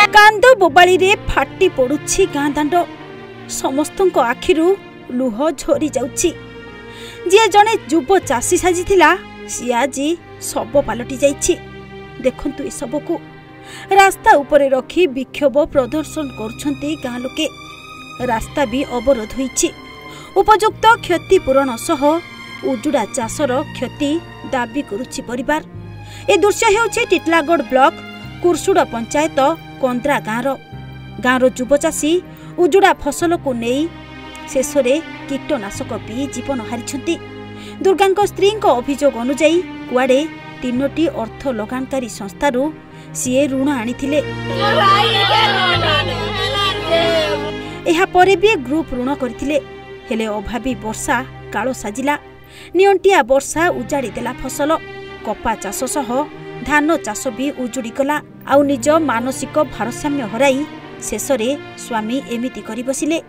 कांद बोबाली रे फाटी पड़ुछि गाँ दांड समस्त आखिरु लुह झरी जाउछि। जी जने युव चाषी साजिथिला सी आज शव पलटि जाइछि। देखंतु ए सबको रास्ता उपरे रखी विक्षोभ प्रदर्शन करुछंती गाँ लोके। रास्ता भी अवरोध होइछि। उपयुक्त क्षतिपूरण सह उजुड़ा चाषर क्षति दाबी करुछि परिवार। ए दृश्य हेउछि टिटलागढ़ ब्लॉक कुरसुड़ पंचायत कंद्रा गाँव युव चाषी उजुड़ा फसल को नहीं शेष में कीटनाशक पी जीवन हारिछंती। दुर्गा स्त्री अभियोग अनुजाई कुआडे 3टी अर्थ लगानकारी संस्थारू सीए ऋण आनिथिले। एहा परे भी ग्रुप ऋण करथिले हेले अभावी वर्षा कालो साजिला। नियंटिया वर्षा उजाड़ी देला फसल। कपा चाष सह धान चाष भी उजुड़ी गला। आउ निज मानसिक भारसाम्य हराई शेष रे स्वामी एमिति करि बसिले।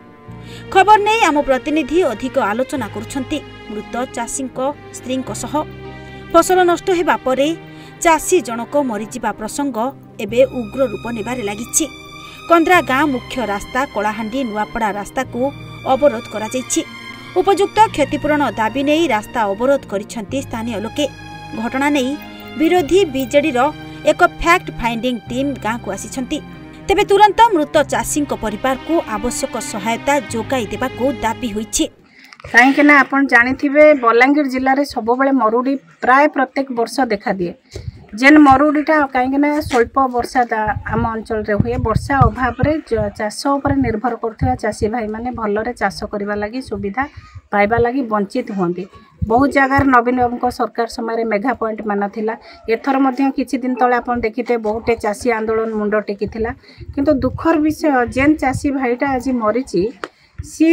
खबर नहीं आम प्रतिनिधि अधिक आलोचना करुछंती मृत चाषी स्त्री सह। फसल नष्ट हेबा परे चाषी जनक मरीजिबा प्रसंग एबे उग्र रूप नेबारे लागिछि। कंद्रा गाँ मुख्य रास्ता कलाहांडी नुआपड़ा रास्ता को अवरोध करा जाइछि। उपयुक्त क्षतिपूरण दाबी नहीं रास्ता अवरोध करिछंती स्थानीय लोके। घटना नहीं विरोधी बीजेडी रो एक फैक्ट फाइंडिंग टीम गाँ को आसिछंती। तेबे तुरंत मृत चाषी परिवार को आवश्यक सहायता जोगाई देबा को दाबी होइछि। कहीं ना आपण जानिथिबे बलांगीर जिल्ला रे सब बेले मरुडी प्राय प्रत्येक वर्ष देखा दिए। जेन मरुडीटा कहीं ना स्वल्प वर्षा आम अंचल रे हुए। वर्षा अभाव रे चाष उपर निर्भर करथिबा चाषी भाई माने भलरे चाष करबा लागि सुविधा पाइबा लागि वंचित होंती। बहुत जगार नवीन बाबू सरकार समय मेगा पॉइंट माना थिला। एथर मध्य किछि दिन तले आपण देखिते बहुते चाषी आंदोलन मुंड टेकिथिला। किंतु दुखर विषय जेन चाषी भाईटा आज मरीची सी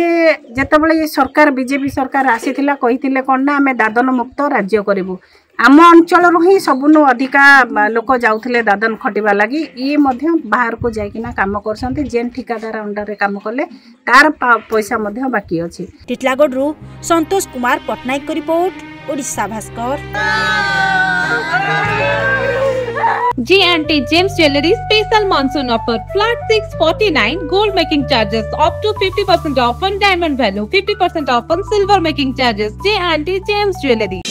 जेतबले सरकार बीजेपी सरकार आसीथिला कहिथिले कोन ना आमे दादन मुक्त राज्य करिवु। आम अंचल ही सबुनु अधिका लोक जाउथिले दादन खटिबा लागि। ये मध्य बाहर को जाइकिना काम करसंती। जेन ठिकादार अंडर रे काम करले तार पैसा मध्य बाकी अछि। टिटलागढ़ रु संतोष कुमार पटनायक को report Odisha Bhaskar. J&T James Jewelry special monsoon offer flat 649 gold making charges up to 50% off on diamond value, 50% off on silver making charges. J&T James Jewelry.